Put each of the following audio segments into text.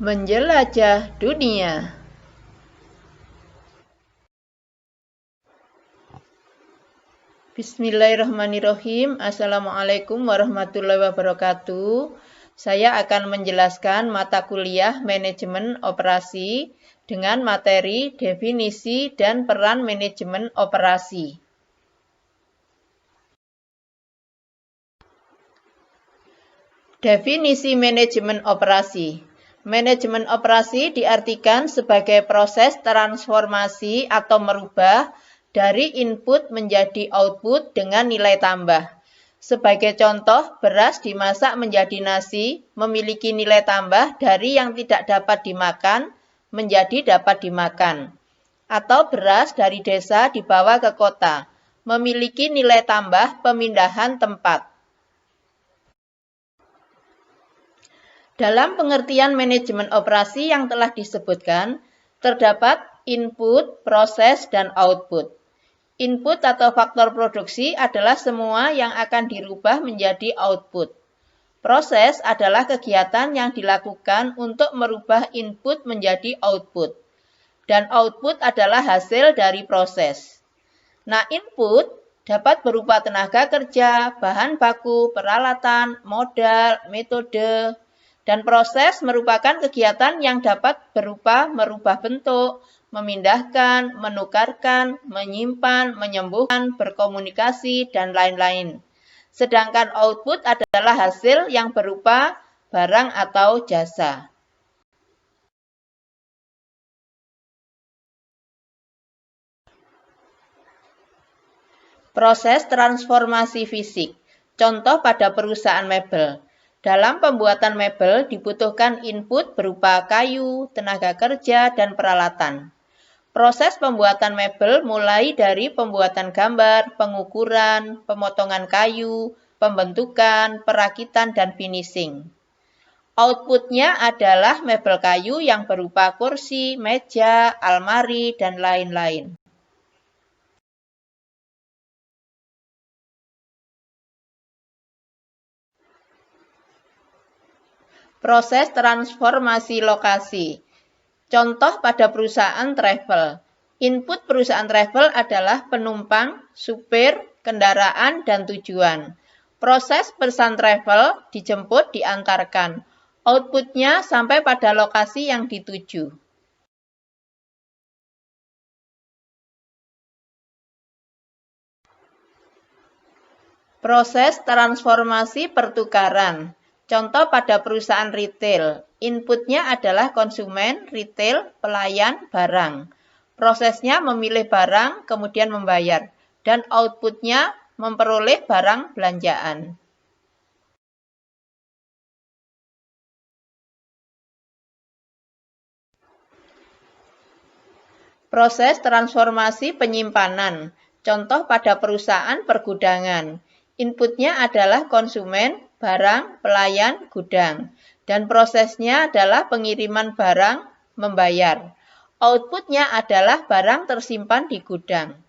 Menjelajah dunia. Bismillahirrahmanirrahim. Assalamualaikum warahmatullahi wabarakatuh. Saya akan menjelaskan mata kuliah Manajemen Operasi dengan materi definisi dan peran manajemen operasi. Definisi manajemen operasi. Manajemen operasi diartikan sebagai proses transformasi atau merubah dari input menjadi output dengan nilai tambah. Sebagai contoh, beras dimasak menjadi nasi, memiliki nilai tambah dari yang tidak dapat dimakan menjadi dapat dimakan. Atau beras dari desa dibawa ke kota, memiliki nilai tambah pemindahan tempat. Dalam pengertian manajemen operasi yang telah disebutkan, terdapat input, proses, dan output. Input atau faktor produksi adalah semua yang akan dirubah menjadi output. Proses adalah kegiatan yang dilakukan untuk merubah input menjadi output. Dan output adalah hasil dari proses. Nah, input dapat berupa tenaga kerja, bahan baku, peralatan, modal, metode, dan proses merupakan kegiatan yang dapat berupa merubah bentuk, memindahkan, menukarkan, menyimpan, menyembuhkan, berkomunikasi, dan lain-lain. Sedangkan output adalah hasil yang berupa barang atau jasa. Proses transformasi fisik. Contoh pada perusahaan mebel. Dalam pembuatan mebel dibutuhkan input berupa kayu, tenaga kerja, dan peralatan. Proses pembuatan mebel mulai dari pembuatan gambar, pengukuran, pemotongan kayu, pembentukan, perakitan, dan finishing. Outputnya adalah mebel kayu yang berupa kursi, meja, almari, dan lain-lain. Proses transformasi lokasi. Contoh pada perusahaan travel. Input perusahaan travel adalah penumpang, supir, kendaraan, dan tujuan. Proses pesan travel dijemput, diantarkan. Outputnya sampai pada lokasi yang dituju. Proses transformasi pertukaran. Contoh pada perusahaan retail, inputnya adalah konsumen, retail, pelayan, barang. Prosesnya memilih barang, kemudian membayar, dan outputnya memperoleh barang belanjaan. Proses transformasi penyimpanan. Contoh pada perusahaan pergudangan. Inputnya adalah konsumen, barang, pelayan, gudang. Dan prosesnya adalah pengiriman barang, membayar. Outputnya adalah barang tersimpan di gudang.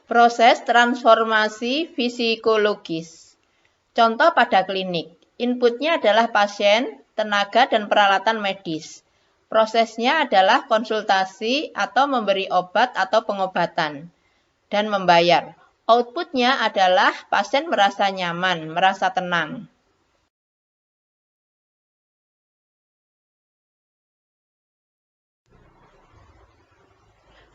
Proses transformasi psikologis. Contoh pada klinik. Inputnya adalah pasien, tenaga, dan peralatan medis. Prosesnya adalah konsultasi atau memberi obat atau pengobatan dan membayar. Outputnya adalah pasien merasa nyaman, merasa tenang.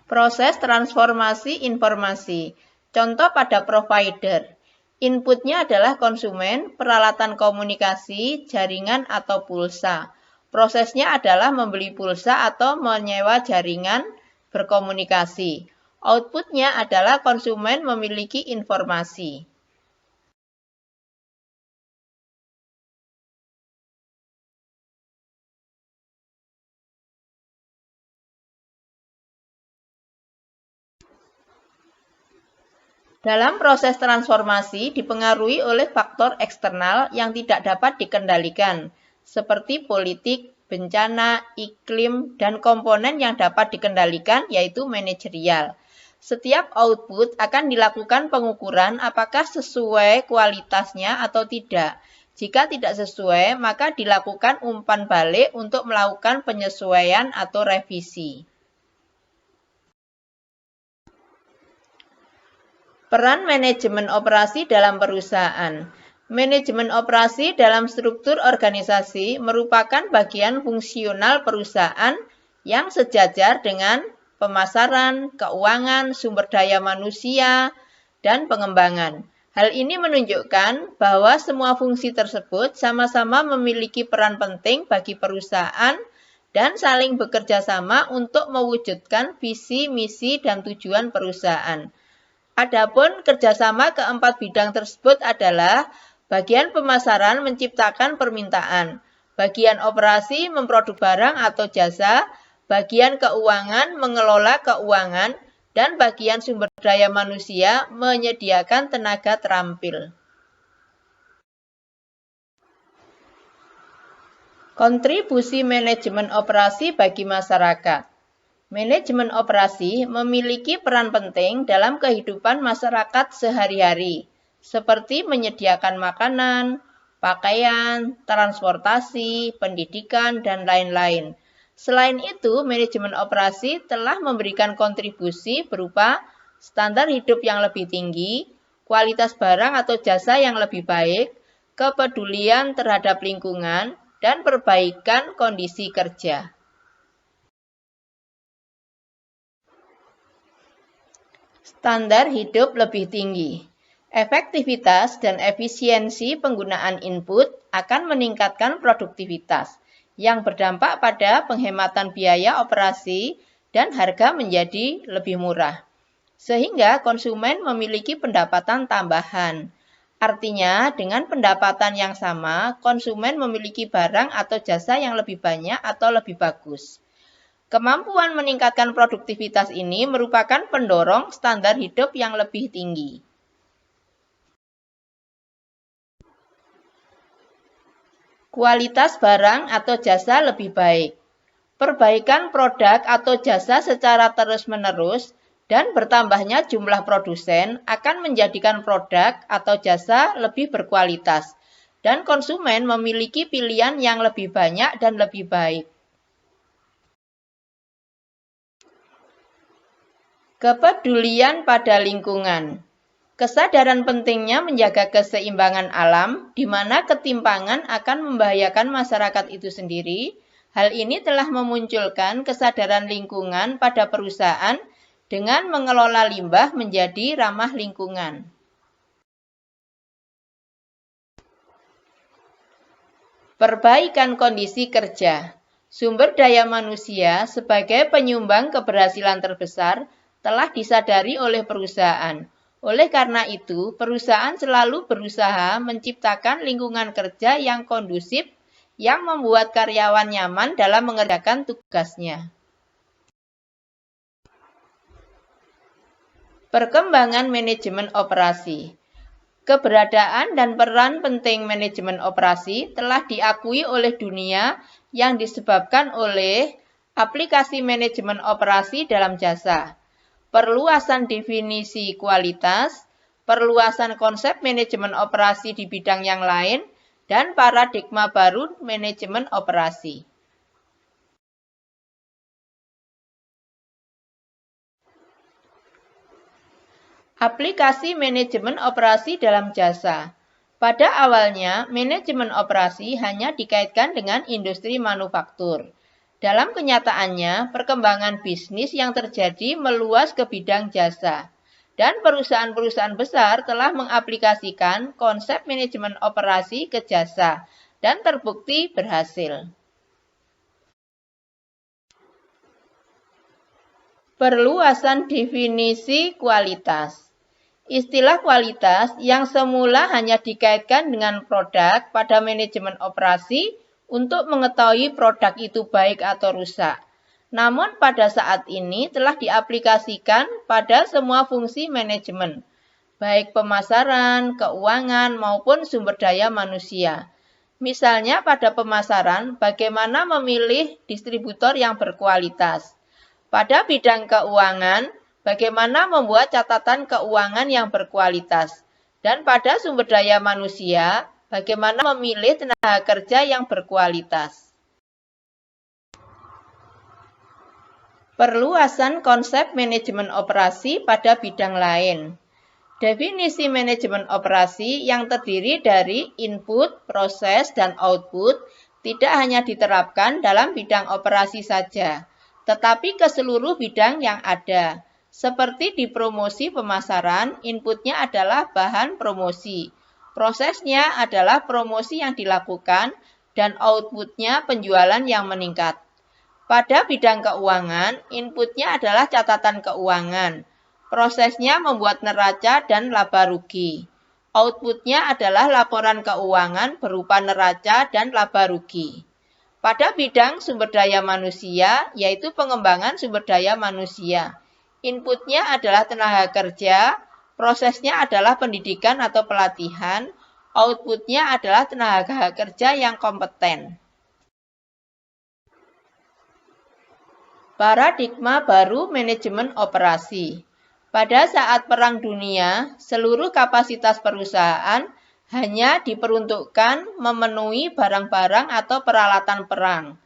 Proses transformasi informasi. Contoh pada provider. Inputnya adalah konsumen, peralatan komunikasi, jaringan, atau pulsa. Prosesnya adalah membeli pulsa atau menyewa jaringan berkomunikasi. Outputnya adalah konsumen memiliki informasi. Dalam proses transformasi dipengaruhi oleh faktor eksternal yang tidak dapat dikendalikan, seperti politik, bencana, iklim, dan komponen yang dapat dikendalikan yaitu manajerial. Setiap output akan dilakukan pengukuran apakah sesuai kualitasnya atau tidak. Jika tidak sesuai, maka dilakukan umpan balik untuk melakukan penyesuaian atau revisi. Peran manajemen operasi dalam perusahaan. Manajemen operasi dalam struktur organisasi merupakan bagian fungsional perusahaan yang sejajar dengan pemasaran, keuangan, sumber daya manusia, dan pengembangan. Hal ini menunjukkan bahwa semua fungsi tersebut sama-sama memiliki peran penting bagi perusahaan dan saling bekerja sama untuk mewujudkan visi, misi, dan tujuan perusahaan. Adapun kerjasama keempat bidang tersebut adalah bagian pemasaran menciptakan permintaan, bagian operasi memproduk barang atau jasa, bagian keuangan mengelola keuangan, dan bagian sumber daya manusia menyediakan tenaga terampil. Kontribusi manajemen operasi bagi masyarakat. Manajemen operasi memiliki peran penting dalam kehidupan masyarakat sehari-hari, seperti menyediakan makanan, pakaian, transportasi, pendidikan, dan lain-lain. Selain itu, manajemen operasi telah memberikan kontribusi berupa standar hidup yang lebih tinggi, kualitas barang atau jasa yang lebih baik, kepedulian terhadap lingkungan, dan perbaikan kondisi kerja. Standar hidup lebih tinggi. Efektivitas dan efisiensi penggunaan input akan meningkatkan produktivitas, yang berdampak pada penghematan biaya operasi dan harga menjadi lebih murah. Sehingga konsumen memiliki pendapatan tambahan. Artinya, dengan pendapatan yang sama, konsumen memiliki barang atau jasa yang lebih banyak atau lebih bagus. Kemampuan meningkatkan produktivitas ini merupakan pendorong standar hidup yang lebih tinggi. Kualitas barang atau jasa lebih baik. Perbaikan produk atau jasa secara terus-menerus dan bertambahnya jumlah produsen akan menjadikan produk atau jasa lebih berkualitas dan konsumen memiliki pilihan yang lebih banyak dan lebih baik. Kepedulian pada lingkungan. Kesadaran pentingnya menjaga keseimbangan alam, di mana ketimpangan akan membahayakan masyarakat itu sendiri. Hal ini telah memunculkan kesadaran lingkungan pada perusahaan dengan mengelola limbah menjadi ramah lingkungan. Perbaikan kondisi kerja. Sumber daya manusia sebagai penyumbang keberhasilan terbesar telah disadari oleh perusahaan. Oleh karena itu, perusahaan selalu berusaha menciptakan lingkungan kerja yang kondusif yang membuat karyawan nyaman dalam mengerjakan tugasnya. Perkembangan manajemen operasi. Keberadaan dan peran penting manajemen operasi telah diakui oleh dunia yang disebabkan oleh aplikasi manajemen operasi dalam jasa, perluasan definisi kualitas, perluasan konsep manajemen operasi di bidang yang lain, dan paradigma baru manajemen operasi. Aplikasi manajemen operasi dalam jasa. Pada awalnya, manajemen operasi hanya dikaitkan dengan industri manufaktur. Dalam kenyataannya, perkembangan bisnis yang terjadi meluas ke bidang jasa, dan perusahaan-perusahaan besar telah mengaplikasikan konsep manajemen operasi ke jasa, dan terbukti berhasil. Perluasan definisi kualitas. Istilah kualitas yang semula hanya dikaitkan dengan produk pada manajemen operasi untuk mengetahui produk itu baik atau rusak. Namun pada saat ini telah diaplikasikan pada semua fungsi manajemen, baik pemasaran, keuangan, maupun sumber daya manusia. Misalnya pada pemasaran, bagaimana memilih distributor yang berkualitas. Pada bidang keuangan, bagaimana membuat catatan keuangan yang berkualitas. Dan pada sumber daya manusia, bagaimana memilih tenaga kerja yang berkualitas. Perluasan konsep manajemen operasi pada bidang lain. Definisi manajemen operasi yang terdiri dari input, proses, dan output tidak hanya diterapkan dalam bidang operasi saja, tetapi ke seluruh bidang yang ada. Seperti di promosi pemasaran, inputnya adalah bahan promosi. Prosesnya adalah promosi yang dilakukan dan outputnya penjualan yang meningkat. Pada bidang keuangan, inputnya adalah catatan keuangan. Prosesnya membuat neraca dan laba rugi. Outputnya adalah laporan keuangan berupa neraca dan laba rugi. Pada bidang sumber daya manusia, yaitu pengembangan sumber daya manusia. Inputnya adalah tenaga kerja, prosesnya adalah pendidikan atau pelatihan, outputnya adalah tenaga kerja yang kompeten. Paradigma baru manajemen operasi. Pada saat Perang Dunia, seluruh kapasitas perusahaan hanya diperuntukkan memenuhi barang-barang atau peralatan perang.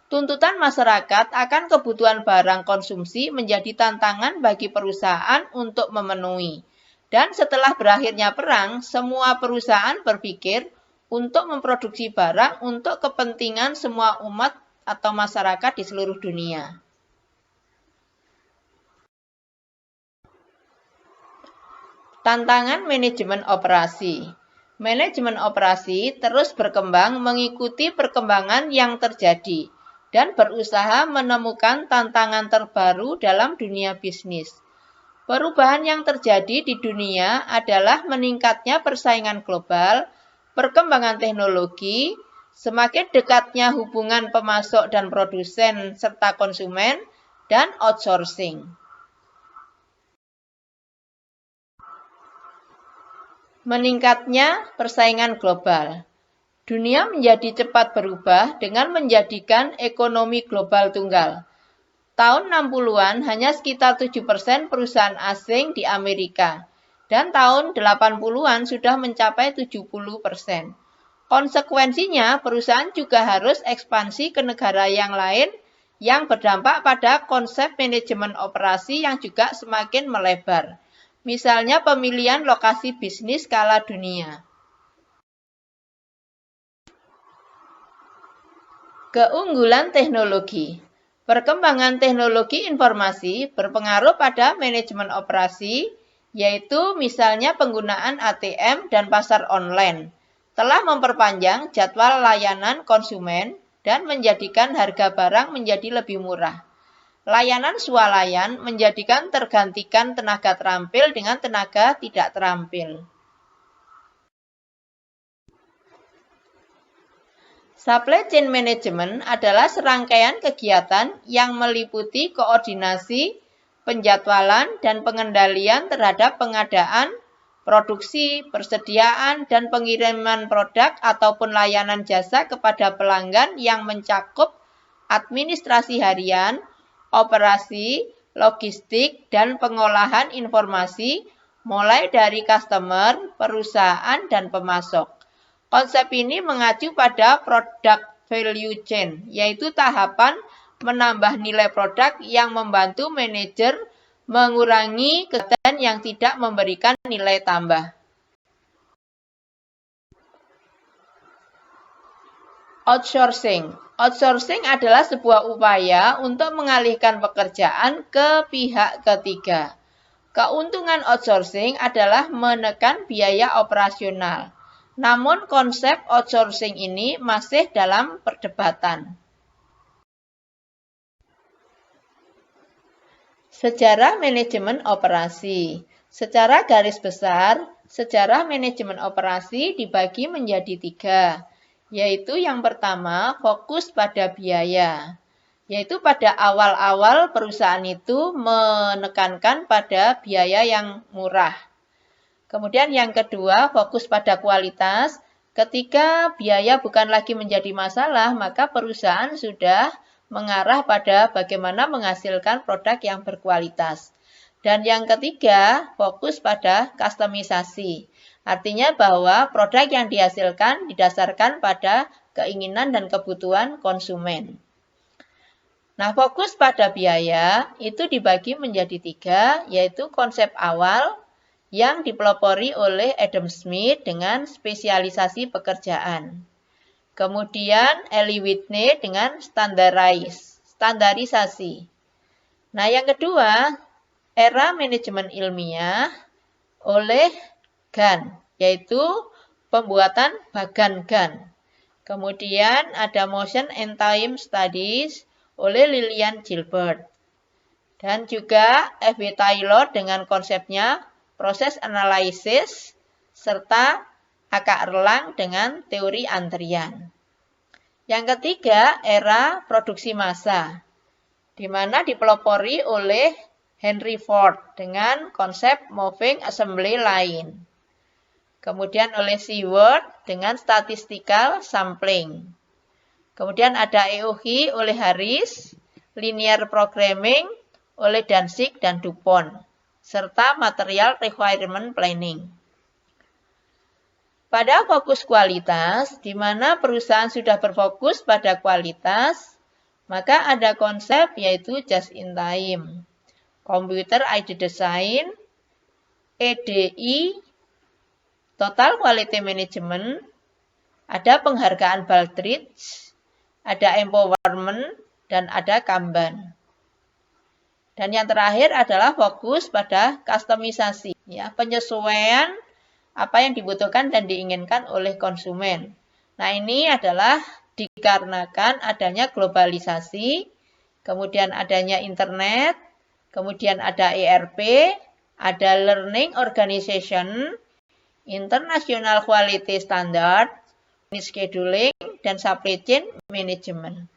Tuntutan masyarakat akan kebutuhan barang konsumsi menjadi tantangan bagi perusahaan untuk memenuhi. Dan setelah berakhirnya perang, semua perusahaan berpikir untuk memproduksi barang untuk kepentingan semua umat atau masyarakat di seluruh dunia. Tantangan manajemen operasi. Manajemen operasi terus berkembang mengikuti perkembangan yang terjadi dan berusaha menemukan tantangan terbaru dalam dunia bisnis. Perubahan yang terjadi di dunia adalah meningkatnya persaingan global, perkembangan teknologi, semakin dekatnya hubungan pemasok dan produsen serta konsumen, dan outsourcing. Meningkatnya persaingan global. Dunia menjadi cepat berubah dengan menjadikan ekonomi global tunggal. Tahun 60-an hanya sekitar 7% perusahaan asing di Amerika, dan tahun 80-an sudah mencapai 70%. Konsekuensinya, perusahaan juga harus ekspansi ke negara yang lain yang berdampak pada konsep manajemen operasi yang juga semakin melebar. Misalnya pemilihan lokasi bisnis skala dunia. Keunggulan teknologi. Perkembangan teknologi informasi berpengaruh pada manajemen operasi, yaitu misalnya penggunaan ATM dan pasar online, telah memperpanjang jadwal layanan konsumen dan menjadikan harga barang menjadi lebih murah. Layanan swalayan menjadikan tergantikan tenaga terampil dengan tenaga tidak terampil. Supply chain management adalah serangkaian kegiatan yang meliputi koordinasi, penjadwalan, dan pengendalian terhadap pengadaan, produksi, persediaan, dan pengiriman produk ataupun layanan jasa kepada pelanggan yang mencakup administrasi harian, operasi, logistik, dan pengolahan informasi mulai dari customer, perusahaan, dan pemasok. Konsep ini mengacu pada product value chain, yaitu tahapan menambah nilai produk yang membantu manajer mengurangi kegiatan yang tidak memberikan nilai tambah. Outsourcing. Outsourcing adalah sebuah upaya untuk mengalihkan pekerjaan ke pihak ketiga. Keuntungan outsourcing adalah menekan biaya operasional. Namun konsep outsourcing ini masih dalam perdebatan. Sejarah manajemen operasi. Secara garis besar, sejarah manajemen operasi dibagi menjadi 3, yaitu yang pertama fokus pada biaya, yaitu pada awal-awal perusahaan itu menekankan pada biaya yang murah. Kemudian yang kedua, fokus pada kualitas. Ketika biaya bukan lagi menjadi masalah, maka perusahaan sudah mengarah pada bagaimana menghasilkan produk yang berkualitas. Dan yang ketiga, fokus pada kustomisasi. Artinya bahwa produk yang dihasilkan didasarkan pada keinginan dan kebutuhan konsumen. Nah, fokus pada biaya itu dibagi menjadi 3, yaitu konsep awal yang dipelopori oleh Adam Smith dengan spesialisasi pekerjaan. Kemudian Eli Whitney dengan standarisasi. Nah, yang kedua, era manajemen ilmiah oleh Gunn, yaitu pembuatan bagan Gunn. Kemudian ada Motion and Time Studies oleh Lillian Gilbert. Dan juga F.B. Taylor dengan konsepnya proses analisis serta A.K. Erlang dengan teori antrian. Yang ketiga, era produksi massa, di mana dipelopori oleh Henry Ford dengan konsep moving assembly line. Kemudian oleh Seward dengan statistical sampling. Kemudian ada EOH oleh Harris, linear programming oleh Danzig dan DuPont, serta material requirement planning. Pada fokus kualitas, di mana perusahaan sudah berfokus pada kualitas, maka ada konsep yaitu just in time, computer aided design, EDI, total quality management, ada penghargaan Baldrige, ada empowerment, dan ada Kanban. Dan yang terakhir adalah fokus pada kustomisasi, ya, penyesuaian apa yang dibutuhkan dan diinginkan oleh konsumen. Nah, ini adalah dikarenakan adanya globalisasi, kemudian adanya internet, kemudian ada ERP, ada learning organization, international quality standard, scheduling, dan supply chain management.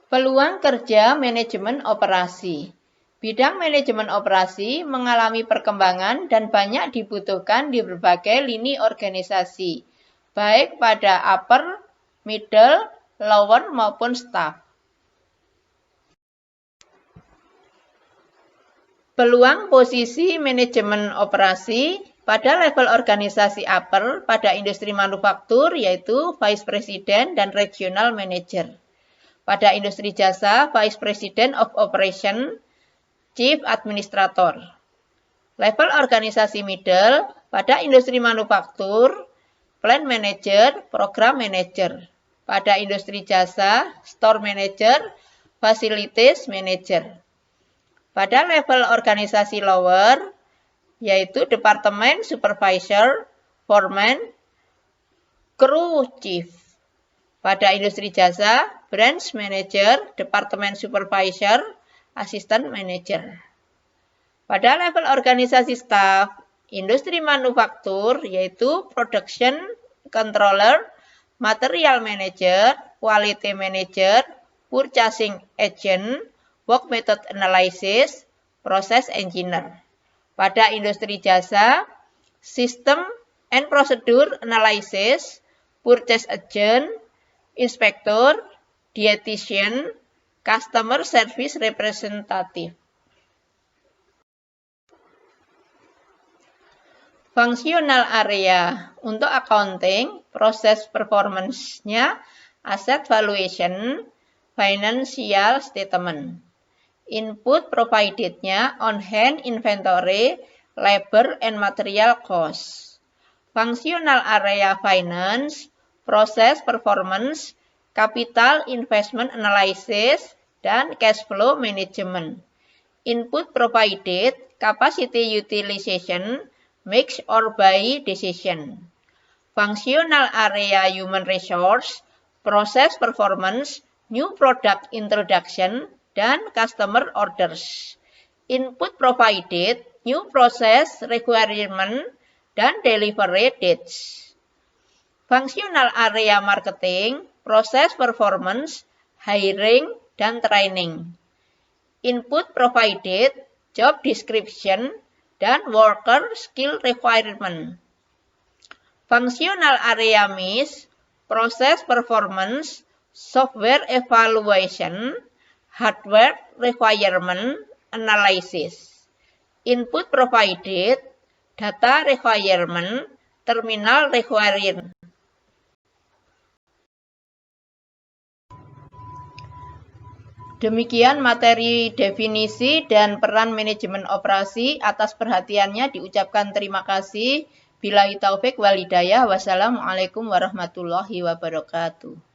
Peluang kerja manajemen operasi. Bidang manajemen operasi mengalami perkembangan dan banyak dibutuhkan di berbagai lini organisasi, baik pada upper, middle, lower maupun staff. Peluang posisi manajemen operasi pada level organisasi upper pada industri manufaktur yaitu Vice President dan Regional Manager. Pada industri jasa, Vice President of Operation, Chief Administrator. Level organisasi middle, pada industri manufaktur, Plant Manager, Program Manager. Pada industri jasa, Store Manager, Facilities Manager. Pada level organisasi lower, yaitu Departemen Supervisor, Foreman, Crew Chief. Pada industri jasa, Branch Manager, Departemen Supervisor, Assistant Manager. Pada level organisasi staff, industri manufaktur, yaitu Production Controller, Material Manager, Quality Manager, Purchasing Agent, Work Method Analysis, Process Engineer. Pada industri jasa, System and Procedure Analysis, Purchase Agent, Inspector, Dietitian, Customer Service Representative. Functional area untuk accounting, proses performance-nya, asset valuation, financial statement. Input provided-nya on-hand inventory, labor, and material cost. Functional area finance, proses performance, capital investment analysis, dan cash flow management. Input provided, capacity utilization, make or buy decision. Functional area human resource, proses performance, new product introduction, dan customer orders. Input provided, new process requirement, dan delivery dates. Functional area marketing, proses performance, hiring, dan training. Input provided, job description, dan worker skill requirement. Functional area MIS, proses performance, software evaluation, Hardware requirement analysis. Input provided, data requirement, terminal required. Demikian materi definisi dan peran manajemen operasi. Atas perhatiannya diucapkan terima kasih. Billahi taufik wal hidayah. Wassalamualaikum warahmatullahi wabarakatuh.